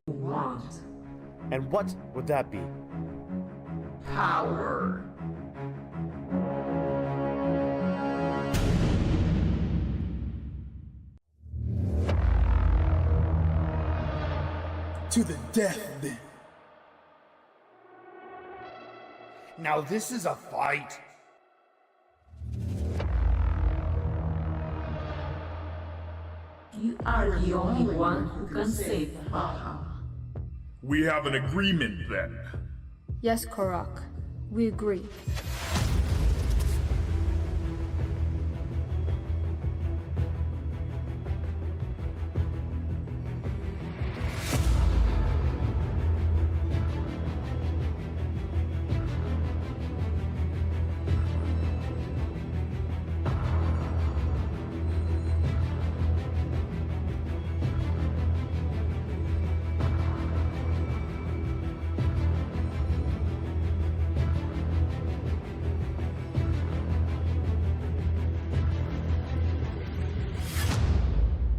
want. And what would that be? Power. To the death, then. Now this is a fight. You are the only one who can save Valhalla. We have an agreement then. Yes, Korok. We agree.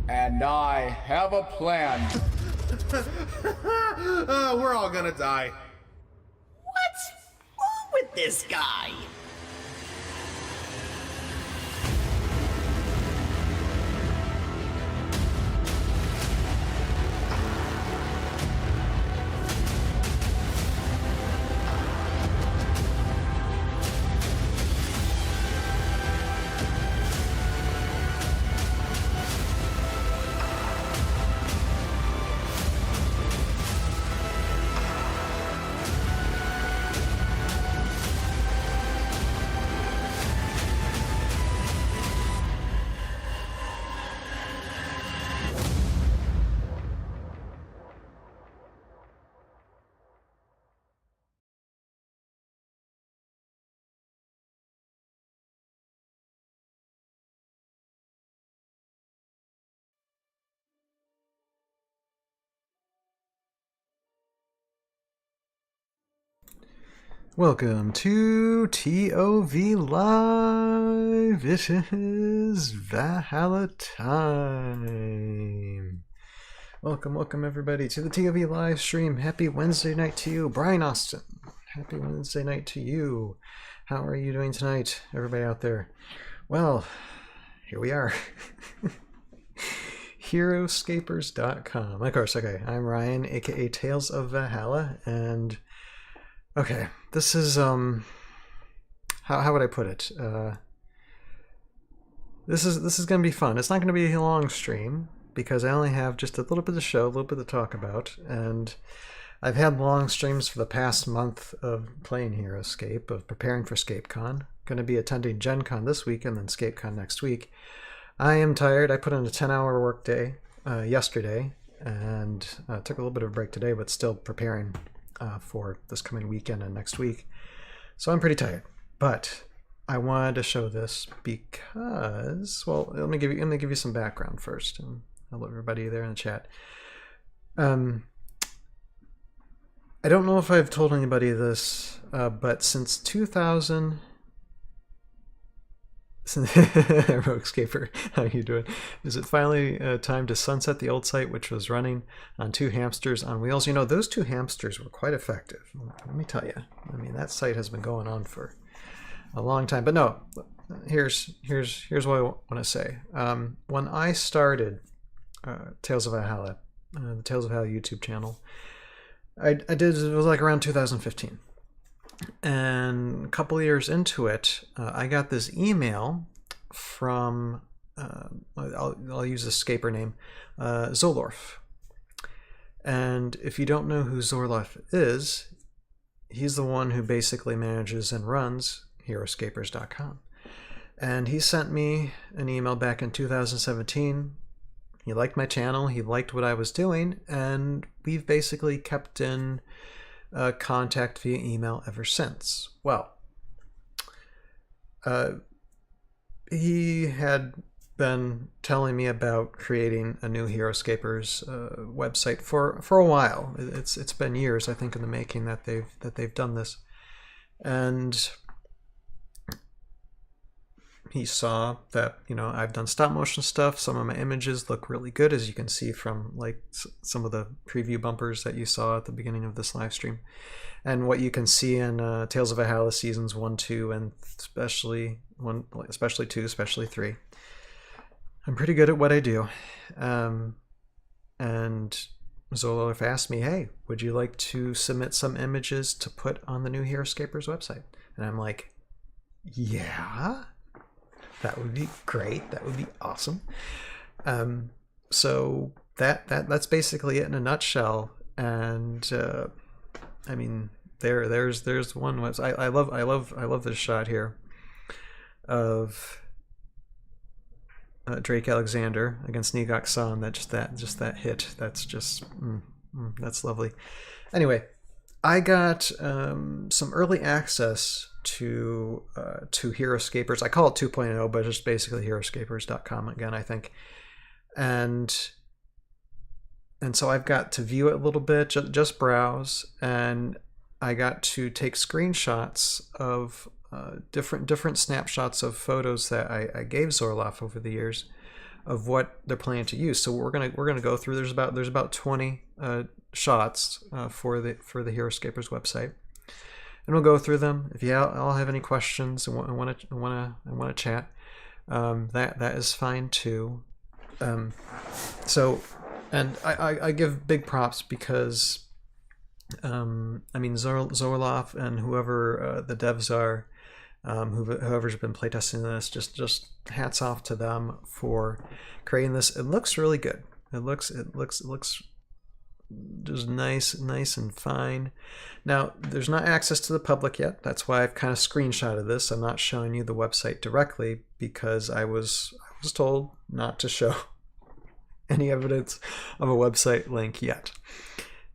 And I have a plan. We're all gonna die. What's wrong with this guy? Welcome to ToV Live. It is Valhalla time. Welcome everybody to the ToV live stream. Happy Wednesday night to you, Brian Austin. Happy Wednesday night to you. How are you doing tonight, everybody out there? Well, here we are. Heroscapers.com. Of course, okay. I'm Ryan, aka Tales of Valhalla, and okay, this is how would I put it? This is gonna be fun. It's not gonna be a long stream because I only have just a little bit of show, a little bit to talk about, and I've had long streams for the past month of playing Heroscape, of preparing for ScapeCon. Going to be attending Gen Con this week and then ScapeCon next week. I am tired. I put in a 10-hour workday yesterday and took a little bit of a break today, but still preparing for this coming weekend and next week. So I'm pretty tired, but I wanted to show this because, well, let me give you some background first, and hello everybody there in the chat. I don't know if I've told anybody this, but since 2000, Heroscaper, how you doing? Is it finally time to sunset the old site, which was running on 2 hamsters on wheels? You know, those 2 hamsters were quite effective. Let me tell you. I mean, that site has been going on for a long time. But no, here's what I want to say. When I started Tales of Valhalla, the Tales of Valhalla YouTube channel, it was like around 2015. And a couple of years into it, I got this email from, I'll use the scaper name, Zolorf. And if you don't know who Zolorf is, he's the one who basically manages and runs Heroscapers.com. And he sent me an email back in 2017. He liked my channel, he liked what I was doing, and we've basically kept in contact via email ever since. Well, he had been telling me about creating a new Heroscapers website for a while. It's been years, I think, in the making that they've done this, and he saw that, you know, I've done stop motion stuff. Some of my images look really good, as you can see from like some of the preview bumpers that you saw at the beginning of this live stream, and what you can see in Tales of Valhalla seasons 1, 2, and especially 2, especially 3. I'm pretty good at what I do. And Zololf asked me, hey, would you like to submit some images to put on the new Heroscapers website? And I'm like, yeah, that would be great. That would be awesome. So that's basically it in a nutshell. And I mean, there's one website. I love this shot here of Drake Alexander against Nigok San. Just that hit. That's just that's lovely. Anyway, I got some early access to Heroscapers. I call it 2.0, but it's basically Heroscapers.com again, I think. And so I've got to view it a little bit, just browse, and I got to take screenshots of different snapshots of photos that I gave Zorloff over the years of what they're planning to use. So we're gonna go through. There's about 20 shots for the Heroscapers website, and we'll go through them. If you all have any questions and want to chat, that is fine too. So, and I give big props because I mean Zorloff and whoever the devs are, whoever's been playtesting this, just hats off to them for creating this. It looks really good. It looks just nice and fine. Now, there's not access to the public yet. That's why I've kind of screenshotted this. I'm not showing you the website directly because I was told not to show any evidence of a website link yet.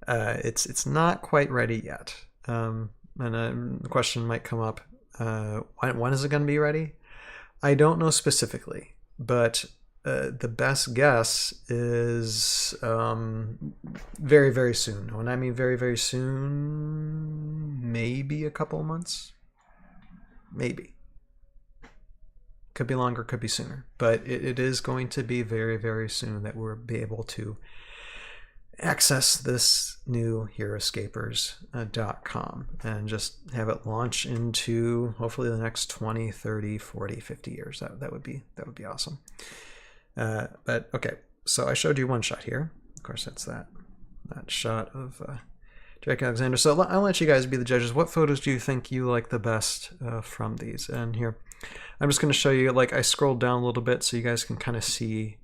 It's not quite ready yet. And the question might come up, when is it going to be ready? I don't know specifically, but the best guess is very, very soon. When I mean very, very soon, maybe a couple of months. Maybe. Could be longer, could be sooner. But it is going to be very, very soon that we'll be able to access this new Heroscapers.com and just have it launch into hopefully the next 20, 30, 40, 50 years. That would be awesome. But okay, so I showed you one shot here. Of course, that's that shot of Drake Alexander. So I'll let you guys be the judges. What photos do you think you like the best from these? And here, I'm just going to show you, like, I scrolled down a little bit so you guys can kind of see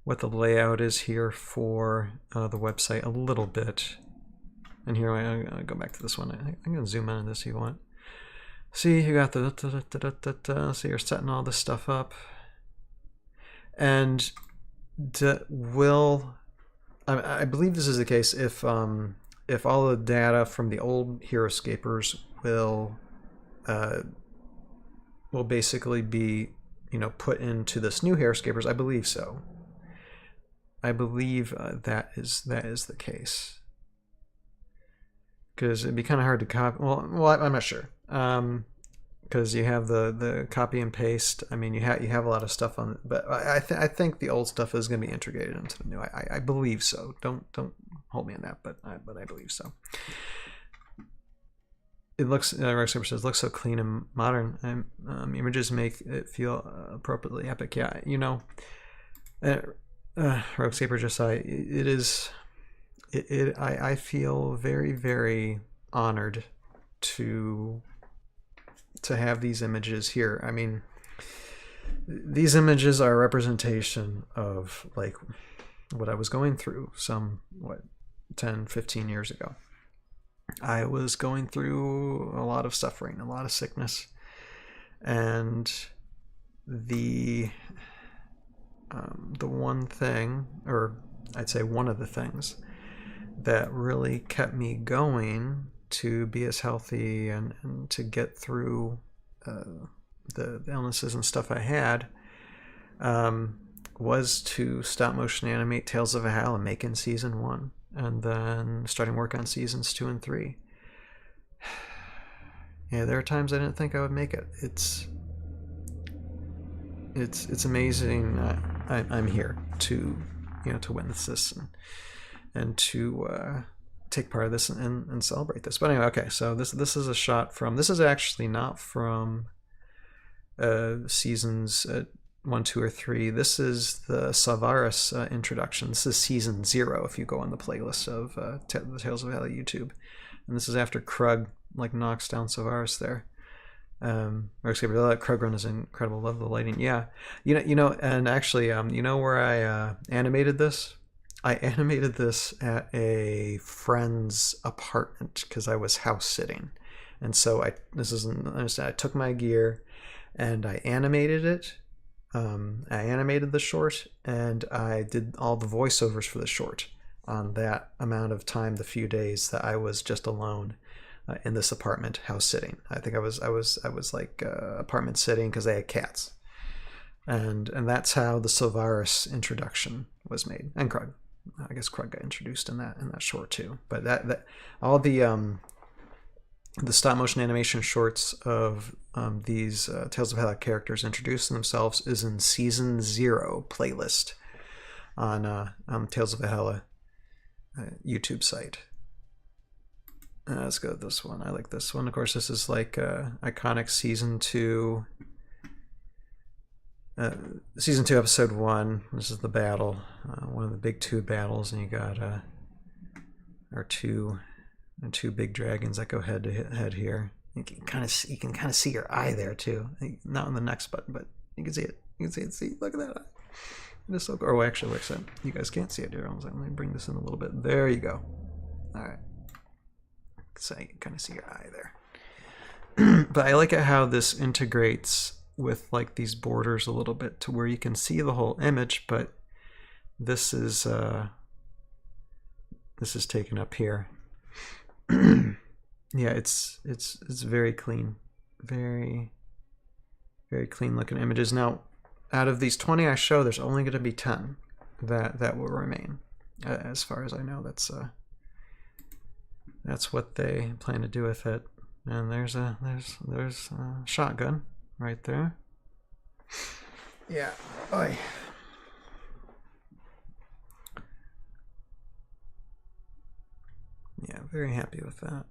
what the layout is here for the website a little bit. And here I'm going to go back to this one. I'm going to zoom in on this if you want. See, you got the so you're setting all this stuff up. And I believe this is the case if all the data from the old Heroscapers will basically be, you know, put into this new Heroscapers. I believe so. I believe that is the case, because it'd be kind of hard to copy. Well, I'm not sure, because you have the copy and paste. I mean, you have a lot of stuff on, but I think the old stuff is going to be integrated into the new. I believe so. Don't hold me on that, but I believe so. It looks, Heroscaper says, looks so clean and modern. Images make it feel appropriately epic. Yeah, you know. Heroscaper just I feel very, very honored to have these images here. I mean, these images are a representation of like what I was going through 10, 15 years ago. I was going through a lot of suffering, a lot of sickness, and the one thing, or I'd say one of the things that really kept me going to be as healthy and to get through the illnesses and stuff I had was to stop motion animate Tales of Valhalla, making season 1, and then starting work on seasons 2 and 3. Yeah, there are times I didn't think I would make it. it's amazing. I'm here to to witness this and to take part of this and celebrate this. But anyway, okay. So this is a shot from. This is actually not from seasons 1, 2, or 3. This is the Savaris introduction. This is season 0 if you go on the playlist of the Tales of Valley YouTube. And this is after Krug like knocks down Savaris there. Heroscapers, Krug run is incredible. Love the lighting. Yeah, and actually, where I animated this? I animated this at a friend's apartment because I was house sitting, and so I took my gear and I animated it. I animated the short and I did all the voiceovers for the short on that amount of time, the few days that I was just alone in this apartment house sitting. I think I was like apartment sitting because they had cats, and that's how the Sylvaris introduction was made. And Krug, I guess Krug got introduced in that short too. But that all the stop motion animation shorts of these Tales of Hella characters introducing themselves is in season 0 playlist on Tales of Hella YouTube site. Let's go with this one. I like this one. Of course, this is like iconic season 2. Season 2, episode 1. This is the battle, one of the big 2 battles, and you got our two big dragons that go head to head here. You can kind of see your eye there too. Not on the next button, but you can see it. You can see it. See, look at that eye. This so cool. Oh, actually, like I said, you guys can't see it here. Let me bring this in a little bit. There you go. All right. So you can kind of see your eye there. But I like it how this integrates with like these borders a little bit to where you can see the whole image, but this is taken up here. Yeah, it's very clean, very clean looking images. Now, out of these 20 I show, there's only going to be 10 that will remain, as far as I know. That's what they plan to do with it. And there's a shotgun right there. Yeah. Oy. Yeah, very happy with that.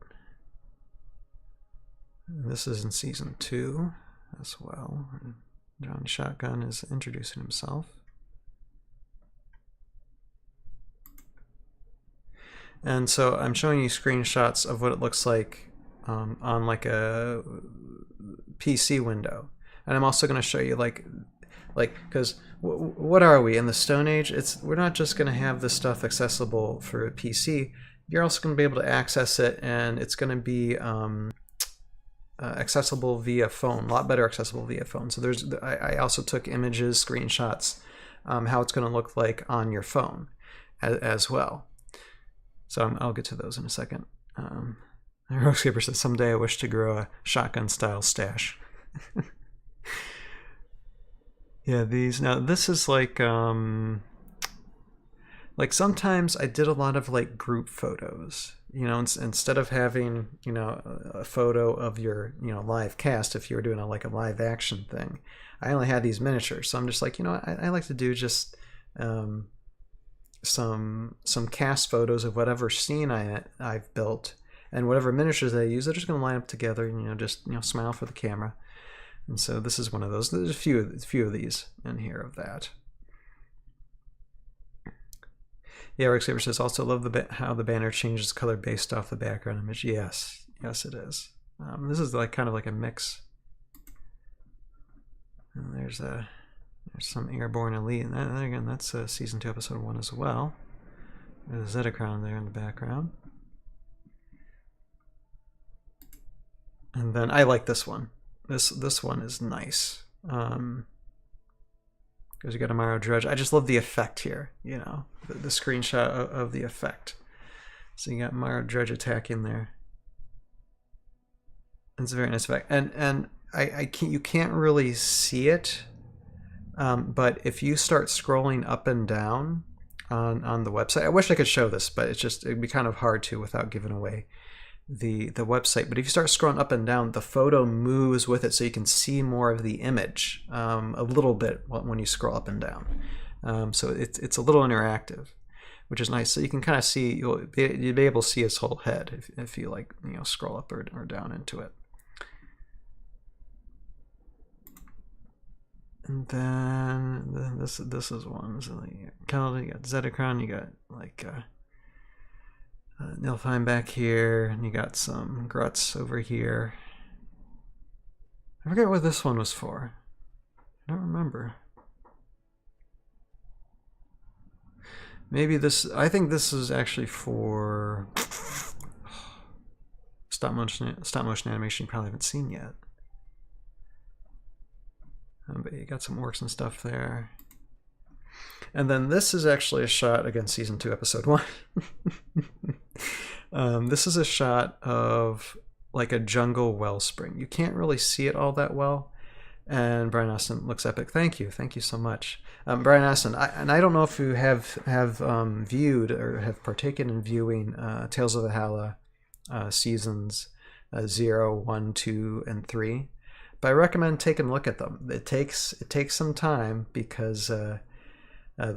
And this is in season 2 as well. John Shotgun is introducing himself. And so I'm showing you screenshots of what it looks like on like a PC window. And I'm also going to show you like because what are we in the Stone Age? We're not just going to have this stuff accessible for a PC. You're also going to be able to access it, and it's going to be accessible via phone, a lot better accessible via phone. So I also took images, screenshots, how it's going to look like on your phone as well. So I'll get to those in a second. Heroscaper says, someday I wish to grow a shotgun-style stash. Yeah, now this is like sometimes I did a lot of like group photos, instead of having, a photo of your, live cast, if you were doing a live action thing, I only had these miniatures. So I'm just like, I like to do just some cast photos of whatever scene I've built, and whatever miniatures I use, they're just going to line up together and, just, smile for the camera. And so this is one of those. There's a few of these in here of that. Yeah, Heroscapers says, also love how the banner changes color based off the background image. Yes, it is. This is kind of like a mix. And there's some Airborne Elite, and that, again, that's season 2, episode 1 as well. There's a Zetacron there in the background. And then I like this one. This one is nice. Because you got a Mario Dredge. I just love the effect here, the screenshot of the effect. So you got Mario Dredge attacking there. It's a very nice effect. And you can't really see it, but if you start scrolling up and down on the website, I wish I could show this, but it'd be kind of hard to without giving away the website. But if you start scrolling up and down, the photo moves with it, so you can see more of the image a little bit when you scroll up and down. So it's a little interactive, which is nice. So you can kind of see, you'll be able to see his whole head if you like, scroll up or down into it. And then this is one. So you got Zetacron, you got like Nilfheim back here, and you got some Gruts over here. I forget what this one was for. I don't remember. Maybe this, I think this is actually for stop motion animation you probably haven't seen yet. But you got some orcs and stuff there. And then this is actually a shot, again, Season 2, Episode 1. This is a shot of like a jungle wellspring. You can't really see it all that well. And Brian Austin looks epic. Thank you so much. Brian Austin, I don't know if you have viewed or have partaken in viewing Tales of Valhalla seasons 0, 1, 2, and 3. But I recommend taking a look at them. It takes some time because the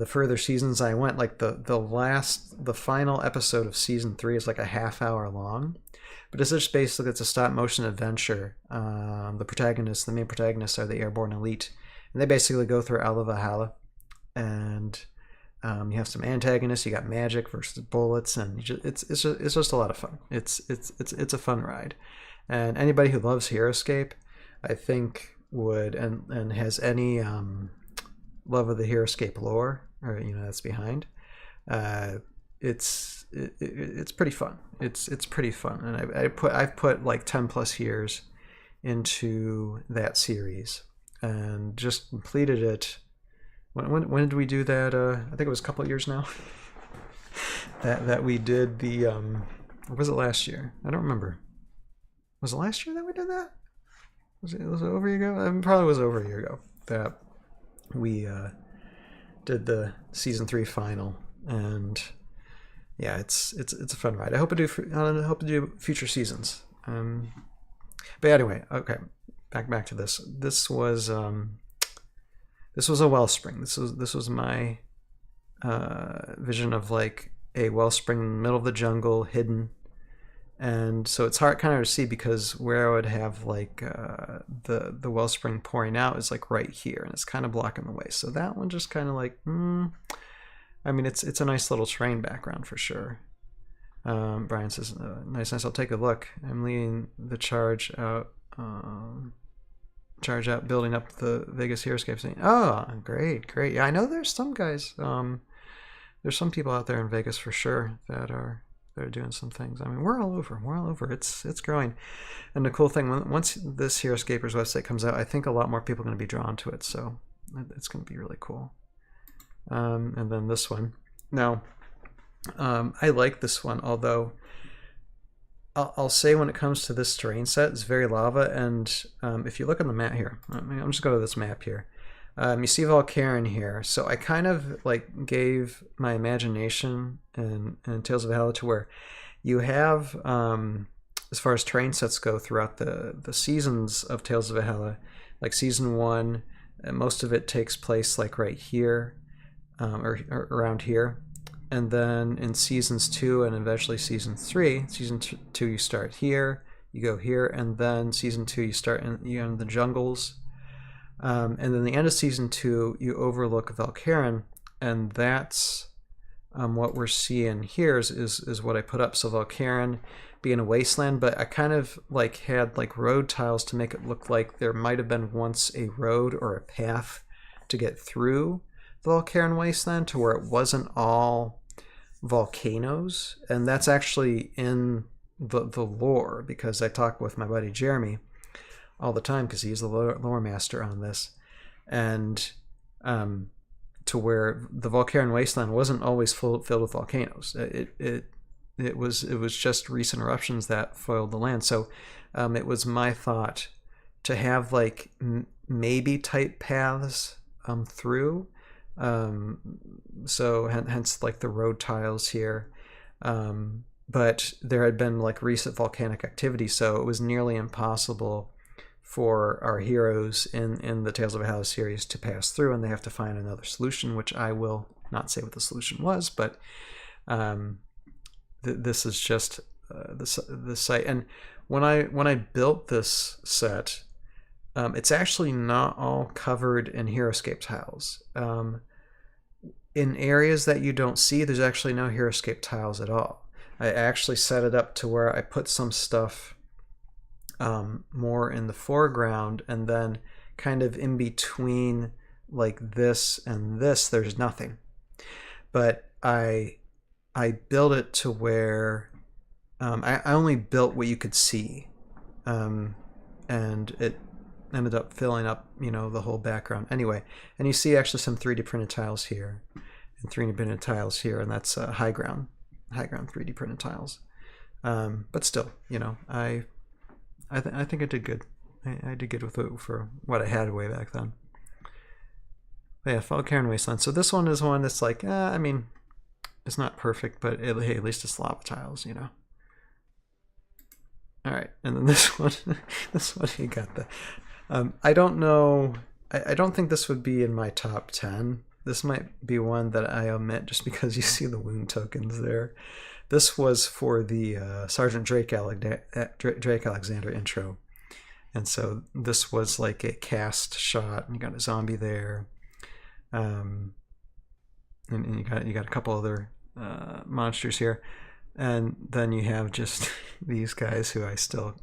further seasons I went, like the final episode of season 3 is like a half hour long. But it's just basically, it's a stop motion adventure. The main protagonists are the airborne elite, and they basically go through all of Valhalla, and you have some antagonists. You got magic versus bullets, and it's just a lot of fun. It's a fun ride, and anybody who loves Heroscape, I think would and has any love of the Heroscape lore, or that's behind. It's pretty fun. It's pretty fun, and I've put like 10 plus years into that series, and just completed it. When did we do that? I think it was a couple of years now. that we did the or was it last year? I don't remember. Was it last year that we did that? Was it over a year ago? It probably was over a year ago that we did the season 3 final, and yeah, it's a fun ride. I hope to do future seasons. But anyway, okay, back to this. This was a wellspring. This was my vision of like a wellspring in the middle of the jungle, hidden. And so it's hard kind of to see, because where I would have like the wellspring pouring out is like right here, and it's kind of blocking the way. So that one just kind of like, I mean, it's a nice little terrain background for sure. Brian says, nice, I'll take a look. I'm leading the charge out, building up the Vegas Heroscape scene. Oh, great. Yeah, I know there's some guys, there's some people out there in Vegas for sure that are doing some things. I mean, we're all over. It's growing. And the cool thing, once this Heroscapers website comes out, I think a lot more people are going to be drawn to it. So it's going to be really cool. And then this one. Now, I like this one, although I'll say when it comes to this terrain set, it's very lava. And if you look on the map here, I'm just going to this map here. You see Valkyrin here, so I kind of like gave my imagination in Tales of Valhalla to where you have, as far as terrain sets go throughout the seasons of Tales of Valhalla, like season 1, most of it takes place like right here, or around here, and then in seasons 2 and eventually season 3, season 2 you start here, you go here, and then season 2 you start in the jungles. And then the end of season 2, you overlook Valkyrin, and that's what we're seeing here is what I put up. So Valkyrin being a wasteland, but I kind of like had like road tiles to make it look like there might have been once a road or a path to get through the Valkyrin wasteland, to where it wasn't all volcanoes. And that's actually in the lore, because I talk with my buddy Jeremy all the time, because he's the lore master on this, and to where the Valkyrian wasteland wasn't always filled with volcanoes. It was just recent eruptions that foiled the land. So it was my thought to have like maybe tight paths through. So hence like the road tiles here. but there had been like recent volcanic activity, so it was nearly impossible for our heroes in the Tales of Valhalla series to pass through, and they have to find another solution, which I will not say what the solution was, but this is just the site. And when I built this set, it's actually not all covered in Heroscape tiles. In areas that you don't see, there's actually no Heroscape tiles at all. I actually set it up to where I put some stuff more in the foreground, and then kind of in between like this and this, there's nothing. But I built it to where I only built what you could see, and it ended up filling up, you know, the whole background anyway. And you see actually some 3D printed tiles here and 3D printed tiles here, and that's high ground 3D printed tiles. But still, you know, I think I did good. I did good with it for what I had way back then. But yeah, Falcairn Wasteland. So this one is one that's like, I mean, it's not perfect, but hey, at least it's lava tiles, you know. All right, and then this one, this one you got the. I don't know. I don't think this would be in my top 10. This might be one that I omit just because you see the wound tokens there. This was for the Sergeant Drake Alexander intro, and so this was like a cast shot, and you got a zombie there, and you got a couple other monsters here, and then you have just these guys who I still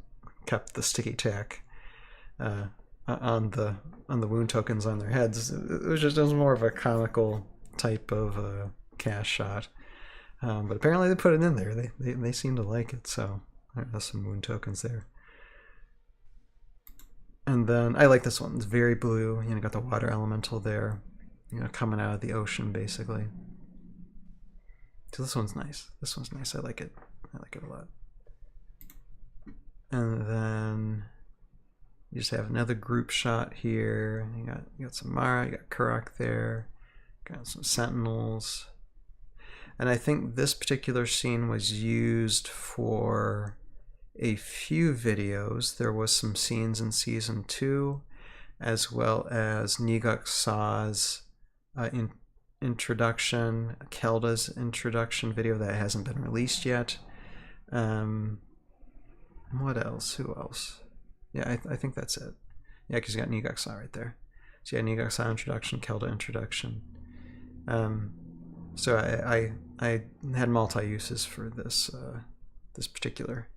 kept the sticky tack on the wound tokens on their heads. It was more of a comical type of cast shot. But apparently they put it in there. They seem to like it, so there's some wound tokens there. And then I like this one. It's very blue. You know, got the water elemental there, you know, coming out of the ocean basically. So this one's nice. This one's nice. I like it. I like it a lot. And then you just have another group shot here. You got some Mara. You got Kurak there. Got some Sentinels. And I think this particular scene was used for a few videos. There was some scenes in season 2, as well as Niguk Saw's introduction, Kelda's introduction video that hasn't been released yet. What else? Who else? Yeah, I think that's it. Yeah, because you got Niguk Saw right there. So yeah, Niguk Saw introduction, Kelda introduction. So I had multi-uses for this this particular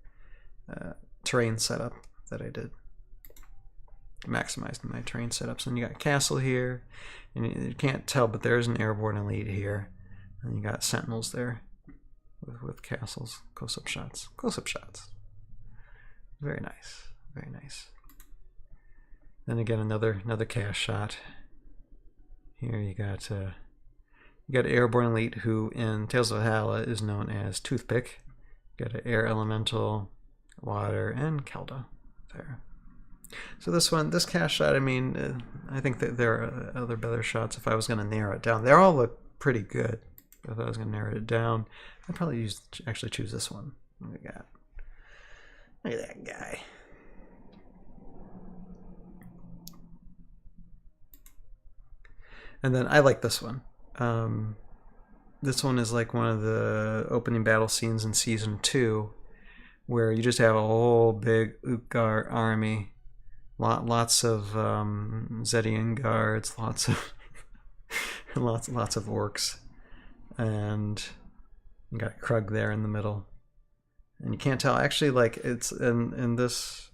terrain setup that I did. Maximized my terrain setups. And you got castle here, and you can't tell, but there's an airborne elite here, and you got sentinels there with castles. Close-up shots. Close-up shots. Very nice. Very nice. Then again, another cast shot. Here you got Airborne Elite, who in Tales of Valhalla is known as Toothpick. You got an Air Elemental, Water, and Kelda there. So this cast shot, I mean, I think that there are other better shots if I was going to narrow it down. They all look pretty good. If I was going to narrow it down, I'd probably actually choose this one. What do we got? Look at that guy. And then I like this one. This one is like one of the opening battle scenes in season 2, where you just have a whole big Utgard army, lots of Zedian guards, lots of lots of orcs, and you got Krug there in the middle, and you can't tell actually, like, it's in this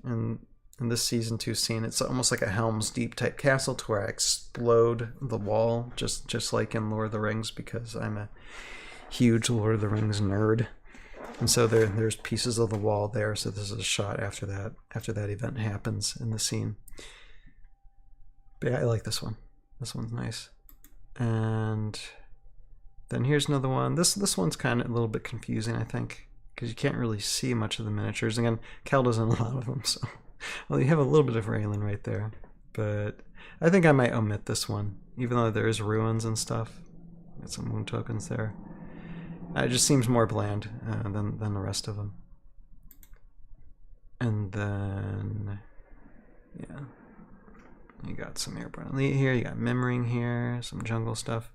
season 2 scene, it's almost like a Helm's Deep type castle to where I explode the wall, just like in Lord of the Rings, because I'm a huge Lord of the Rings nerd. And so there's pieces of the wall there, so this is a shot after that event happens in the scene. But yeah, I like this one. This one's nice. And then here's another one. This one's kind of a little bit confusing, I think, because you can't really see much of the miniatures. Again, Kelda's in a lot of them, so... Well, you have a little bit of Raylan right there, but I think I might omit this one, even though there is ruins and stuff. Got some moon tokens there. It just seems more bland than the rest of them. And then, yeah, you got some airborne elite here. You got Mimring here, some jungle stuff.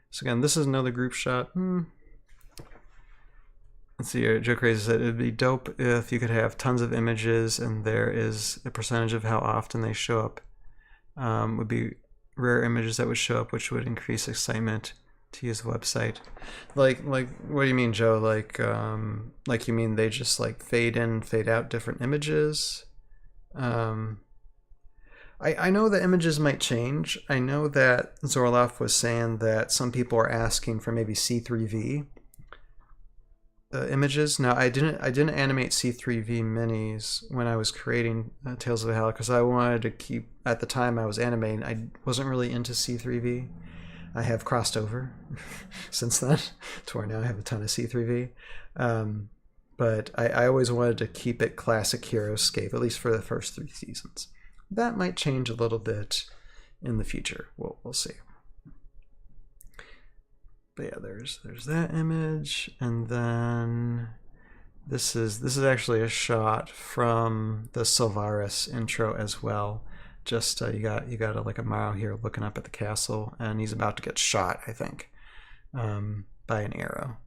So again, this is another group shot. Let's see here. Joe Crazy said it'd be dope if you could have tons of images and there is a percentage of how often they show up. Would be rare images that would show up, which would increase excitement to use the website. Like what do you mean, Joe? Like you mean they just like fade in, fade out different images? I know the images might change. I know that Zorloff was saying that some people are asking for maybe C3V images. Now I didn't animate C3V minis when I was creating Tales of Valhalla because I wanted to keep, at the time I was animating, I wasn't really into C3V. I have crossed over since then to where now I have a ton of C3V. But I always wanted to keep it classic Heroscape, at least for the first 3 seasons. That might change a little bit in the future. We'll see. But yeah, there's that image, and then this is actually a shot from the Sylvaris intro as well. Just you got like a Mao here looking up at the castle, and he's about to get shot, I think, by an arrow.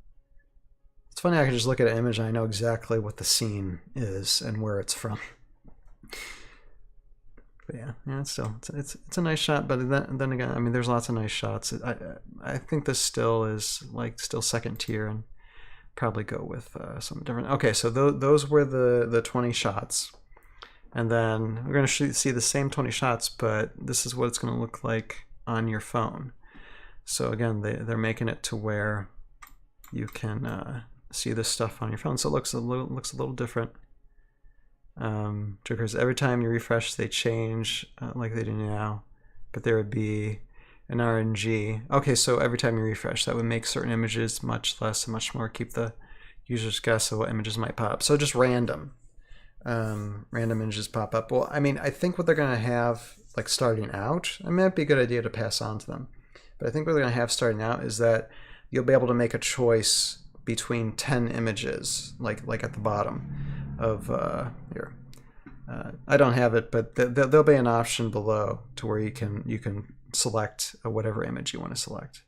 It's funny, I can just look at an image and I know exactly what the scene is and where it's from. But yeah, it's a nice shot. But then again, I mean, there's lots of nice shots. I think this still is still second tier, and probably go with some different. Okay, so those were the 20 shots, and then we're going to see the same 20 shots, but this is what it's going to look like on your phone. So again, they're making it to where you can see this stuff on your phone, so it looks a little different. Triggers every time you refresh, they change like they do now, but there would be an RNG. Okay, so every time you refresh, that would make certain images much less and much more, keep the user's guess of what images might pop. So just random images pop up. Well, I mean, I think what they're going to have like starting out, it might be a good idea to pass on to them, but I think what they're going to have starting out is that you'll be able to make a choice between 10 images, like at the bottom of here. I don't have it, but there'll be an option below to where you can select whatever image you want to select.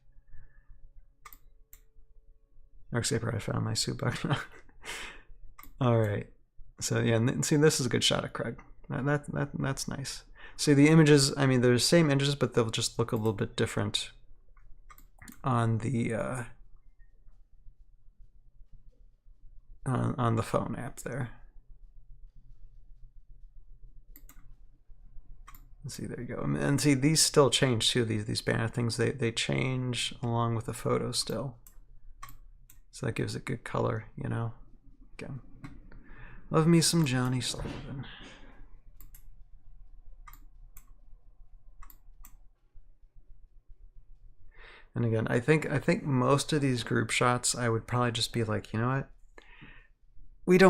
Heroscaper, I found my soup bug. All right, so yeah, and see, this is a good shot of Craig. That's nice. See, the images, I mean, they're the same images, but they'll just look a little bit different on the on the phone app there. Let's see, there you go. And see, these still change too. These banner things, they change along with the photo still. So that gives it good color, you know. Again, love me some Johnny Sullivan. And again, I think most of these group shots, I would probably just be like, you know what?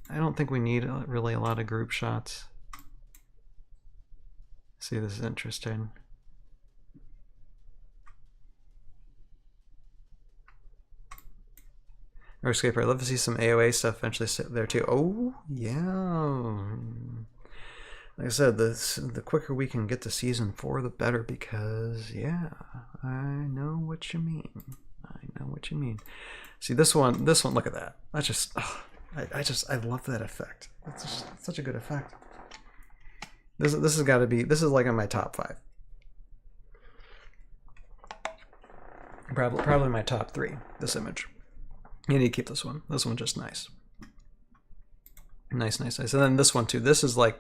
I don't think we need really a lot of group shots. See, this is interesting. Heroscaper, I'd love to see some AOA stuff eventually sit there too. Oh, yeah. Like I said, the quicker we can get to season 4, the better, because, yeah, I know what you mean. I know what you mean. See, this one, look at that. That's just, oh, I love that effect. It's just such a good effect. This has got to be, this is like in my top 5. Probably my top 3, this image. You need to keep this one. This one's just nice. Nice. And then this one too. This is like,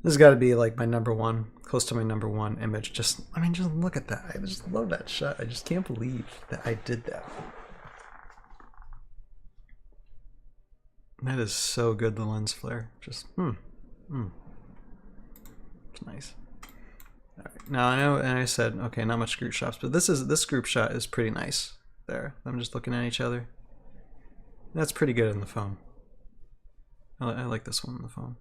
this has got to be like my #1, close to my #1 image. Just, I mean, just look at that. I just love that shot. I just can't believe that I did that. That is so good, the lens flare. Just, It's nice. All right. Now I know, and I said, okay, not much group shots, but this group shot is pretty nice. There, I'm just looking at each other. That's pretty good in the phone. I like this one in the phone.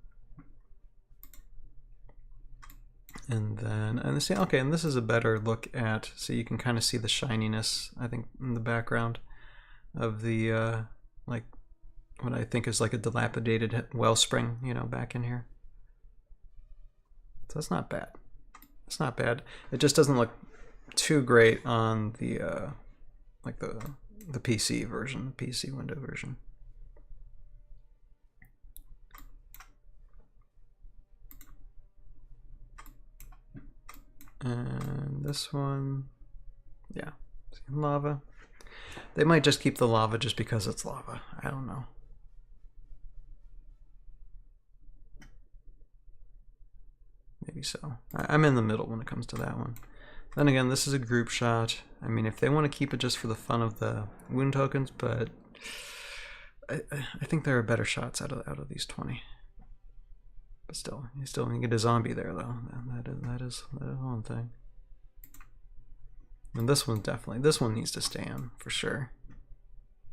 And then, and see, okay, and this is a better look at, so you can kind of see the shininess, I think, in the background of the, like, what I think is like a dilapidated wellspring, you know, back in here. So it's not bad. It's not bad. It just doesn't look too great on the, like the PC version, the PC window version. And this one, yeah, lava. They might just keep the lava just because it's lava. I don't know. Maybe so. I'm in the middle when it comes to that one. Then again, this is a group shot. I mean, if they want to keep it just for the fun of the wound tokens, but I think there are better shots out of these 20. But still, you get a zombie there though. That is one thing. And this one definitely, this one needs to stand for sure.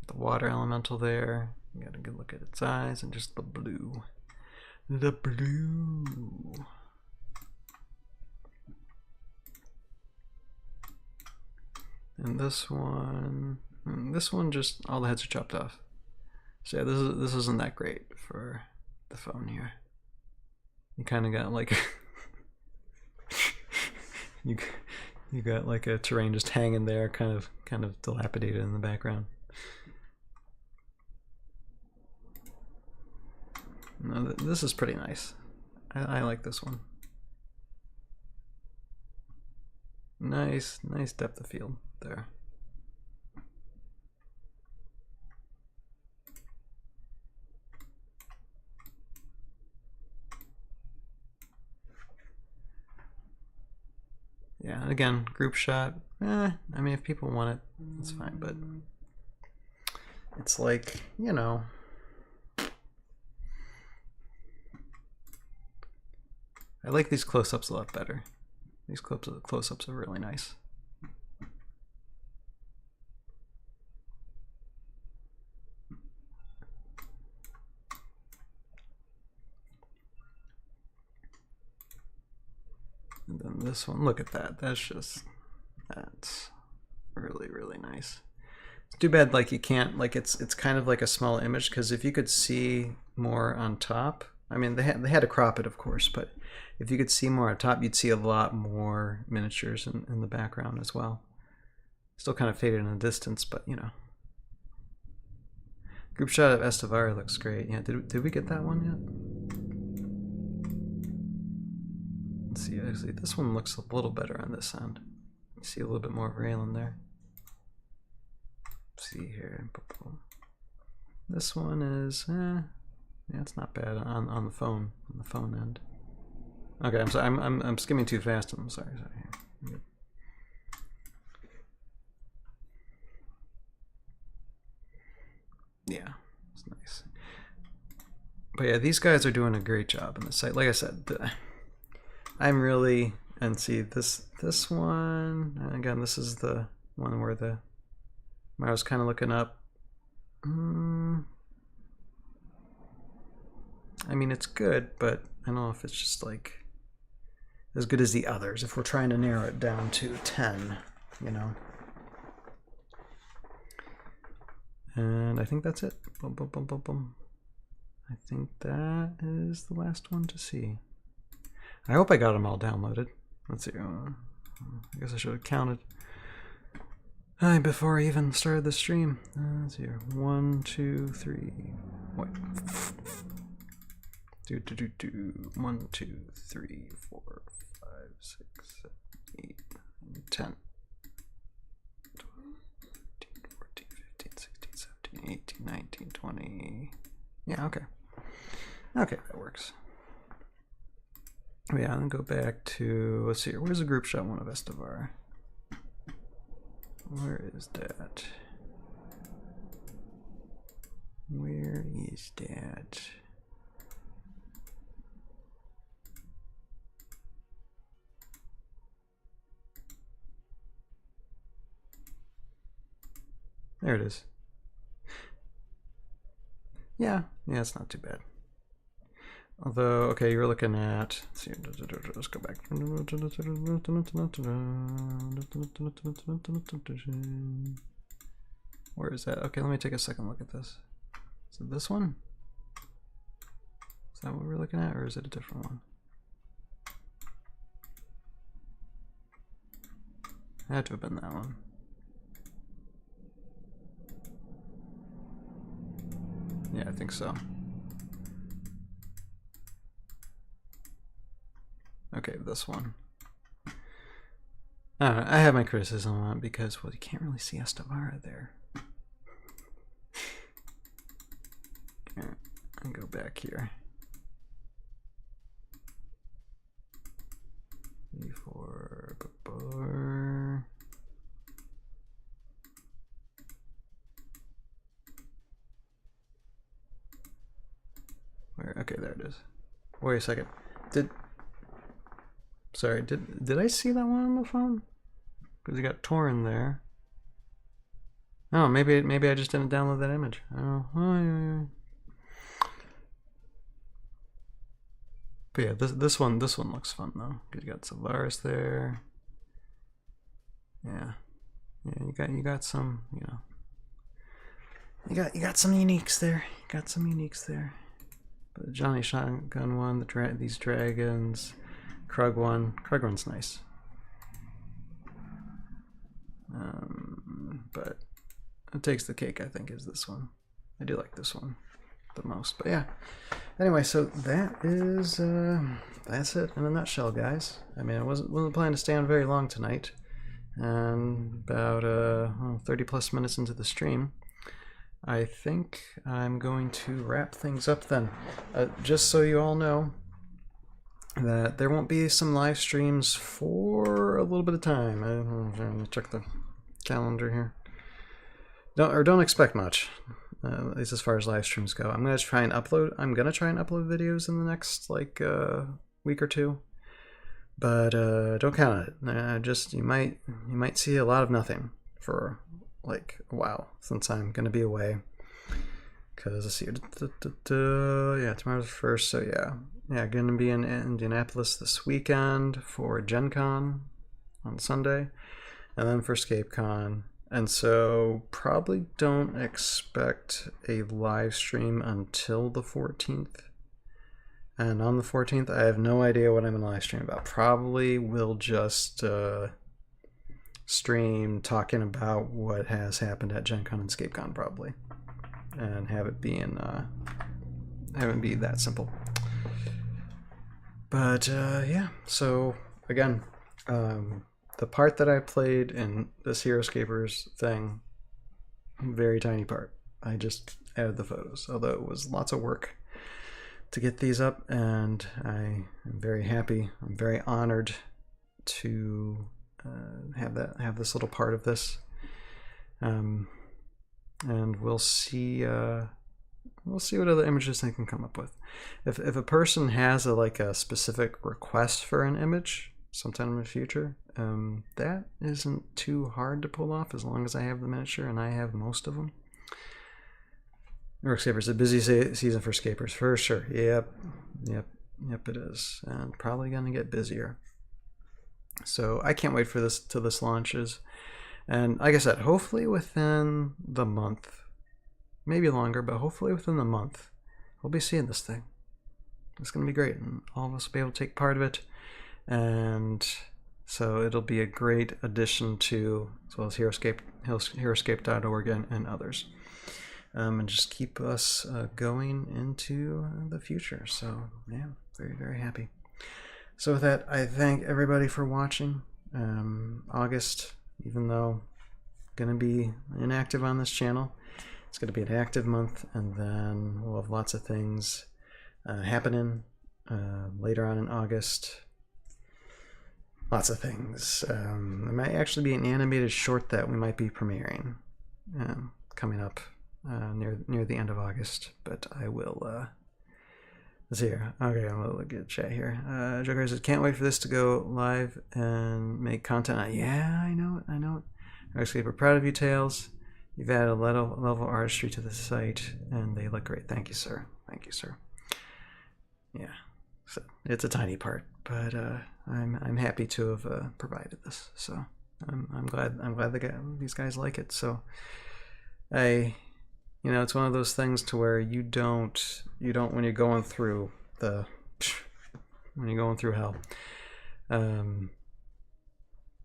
The water elemental there. You got a good look at its eyes and just the blue. The blue. And this one just, all the heads are chopped off. So yeah, this isn't that great for the phone here. You kind of got like you got like a terrain just hanging there, kind of dilapidated in the background. No, this is pretty nice. I like this one. Nice depth of field there. Yeah, again, group shot. I mean, if people want it, that's fine, but it's like, you know, I like these close-ups a lot better. These close-ups are really nice. And then this one, look at that. That's really nice. It's too bad like you can't, like it's kind of like a small image, because if you could see more on top, I mean they had to crop it of course, but if you could see more on top, you'd see a lot more miniatures in the background as well. Still kind of faded in the distance, but you know. Group shot of Estevar looks great. Yeah, did we get that one yet? Let's see, actually this one looks a little better on this end. You see a little bit more of Raylan there. Let's see here. This one is, yeah, it's not bad on the phone end. Okay, I'm sorry, I'm skimming too fast. I'm sorry. Here. Yeah, it's nice. But yeah, these guys are doing a great job in the site. Like I said, I'm really, and see this one again. This is the one where I was kind of looking up. I mean, it's good, but I don't know if it's just like as good as the others. If we're trying to narrow it down to 10, you know. And I think that's it. Boom, boom, boom, boom, boom. I think that is the last one to see. I hope I got them all downloaded. Let's see. I guess I should have counted before I even started the stream. Let's see here. 1, 2, 3. What? 1, 2, 3, 4, 5, 6, 7, 8, 9, 10. 14, 15, 16, 17, 18, 19, 20. Yeah, okay. Okay, that works. Yeah, and go back to, let's see here. Where's the group shot one of Estevar? Where is that? Where is that? There it is. Yeah, it's not too bad. Although, okay, you're looking at, let's see, let's go back. Where is that? Okay, let me take a second look at this. Is it this one? Is that what we're looking at, or is it a different one? It had to have been that one. Yeah, I think so. Okay, this one. I don't know, I have my criticism on it because, well, you can't really see Estavara there. Here, I'll go back here. Before. Where? Okay, there it is. Wait a second. Sorry, did I see that one on the phone? Because you got Torn there. Oh, maybe I just didn't download that image. Oh, yeah. But yeah, this one looks fun though. You got Solaris there. Yeah, you got some, you know. You got some uniques there. You got some uniques there. But the Johnny Shotgun one, these dragons. Krug one. Krug one's nice. But it takes the cake, I think, is this one. I do like this one the most. But yeah. Anyway, so that is that's it in a nutshell, guys. I mean, I wasn't planning to stay on very long tonight. And about 30 plus minutes into the stream, I think I'm going to wrap things up then. Just so you all know, that there won't be some live streams for a little bit of time. Let me check the calendar here. Don't expect much, at least as far as live streams go. I'm gonna try and upload videos in the next week or two, but don't count on it. Just you might see a lot of nothing for like a while, since I'm gonna be away. Because let's see, yeah, tomorrow's the 1st, so yeah, gonna be in Indianapolis this weekend for Gen Con on Sunday, and then for ScapeCon, and so probably don't expect a live stream until the 14th. And on the 14th, I have no idea what I'm gonna live stream about. Probably will just stream talking about what has happened at Gen Con and ScapeCon, probably. And have it be that simple. But yeah, so again, the part that I played in this Heroscapers thing, very tiny part. I just added the photos, although it was lots of work to get these up, and I am very happy. I'm very honored to have this little part of this. And we'll see what other images they can come up with. If a person has a specific request for an image sometime in the future, that isn't too hard to pull off, as long as I have the miniature, and I have most of them. Heroscapers, a busy season for Scapers, for sure. Yep, it is, and probably gonna get busier. So I can't wait for this till this launches. And like I said, hopefully within the month, maybe longer, but hopefully within the month, we'll be seeing this thing. It's going to be great, and all of us will be able to take part of it. And so it'll be a great addition to, as well as Heroscape.org and others. And just keep us going into the future. So yeah, very, very happy. So with that, I thank everybody for watching. August, even though I'm going to be inactive on this channel, it's going to be an active month, and then we'll have lots of things happening later on in August. Lots of things. There might actually be an animated short that we might be premiering coming up near the end of August, but I will... let's see here. Okay, I'm gonna look at chat here. Joker says, can't wait for this to go live and make content. Yeah, I know it. Actually, we're proud of you, Tails. You've added a level of artistry to the site, and they look great. Thank you, sir. yeah, so it's a tiny part, but I'm happy to have provided this. So I'm glad these guys like it. So it's one of those things to where you don't when you're going through hell,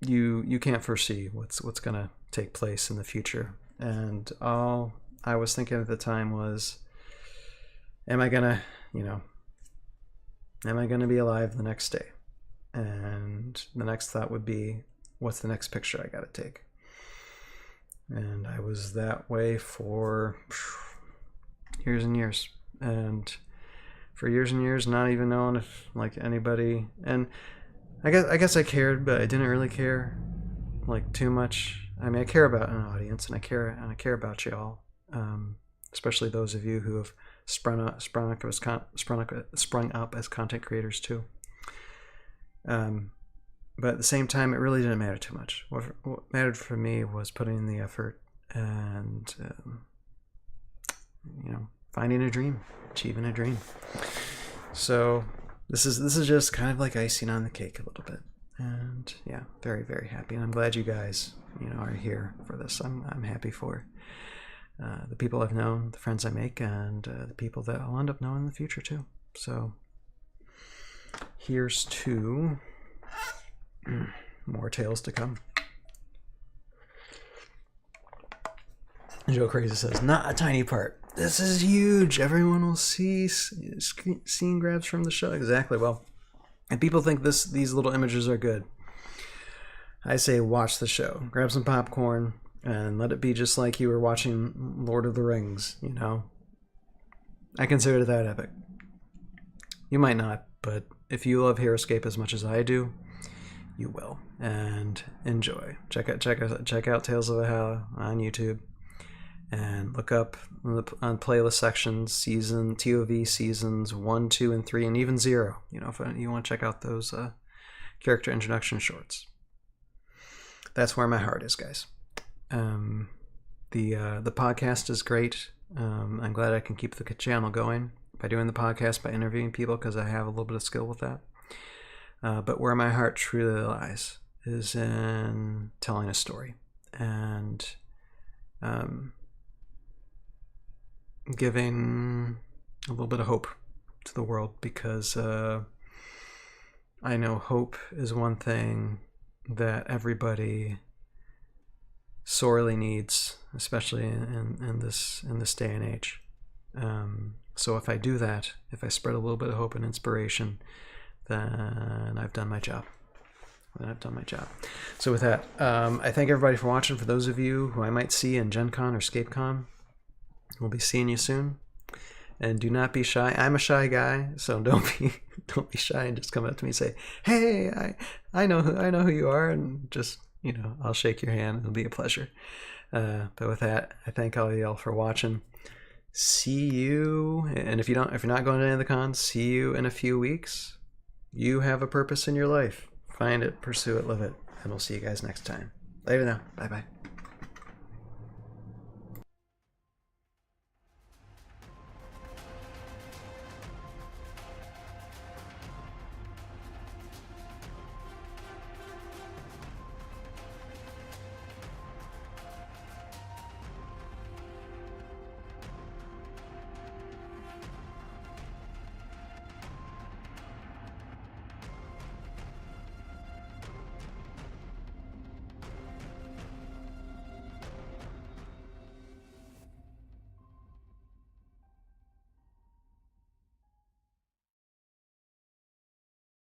you can't foresee what's gonna take place in the future. And all I was thinking at the time was, am I gonna be alive the next day? And the next thought would be, what's the next picture I gotta take? And I was that way for years and years. And for years and years, not even knowing if anybody, and I guess I cared, but I didn't really care too much. I mean, I care about an audience, and I care about y'all, especially those of you who have sprung up as content creators too. But at the same time, it really didn't matter too much. What mattered for me was putting in the effort and finding a dream, achieving a dream. So this is just kind of like icing on the cake a little bit. And yeah, very, very happy. And I'm glad you guys, are here for this. I'm happy for the people I've known, the friends I make, and the people that I'll end up knowing in the future too. So here's to more tales to come. Joe Crazy says, not a tiny part. This is huge. Everyone will see scene grabs from the show. Exactly. Well, and people think these little images are good. I say watch the show. Grab some popcorn and let it be just like you were watching Lord of the Rings, I consider that epic. You might not, but if you love Heroscape as much as I do, you will. And enjoy. Check out Tales of Valhalla on YouTube. And look up on playlist sections, ToV seasons 1, 2, and 3, and even 0. If you want to check out those character introduction shorts. That's where my heart is, guys. The podcast is great. I'm glad I can keep the channel going by doing the podcast, by interviewing people, because I have a little bit of skill with that. But where my heart truly lies is in telling a story and giving a little bit of hope to the world, because I know hope is one thing that everybody sorely needs, especially in this day and age. So if I do that, if I spread a little bit of hope and inspiration, then I've done my job. So with that, I thank everybody for watching. For those of you who I might see in Gen Con or ScapeCon, we'll be seeing you soon. And do not be shy. I'm a shy guy, so don't be shy and just come up to me and say, "Hey, I know who you are," and just I'll shake your hand. It'll be a pleasure. But with that, I thank all y'all for watching. See you, and if you're not going to any of the cons, see you in a few weeks. You have a purpose in your life. Find it, pursue it, live it, and we'll see you guys next time. Later now. Bye bye.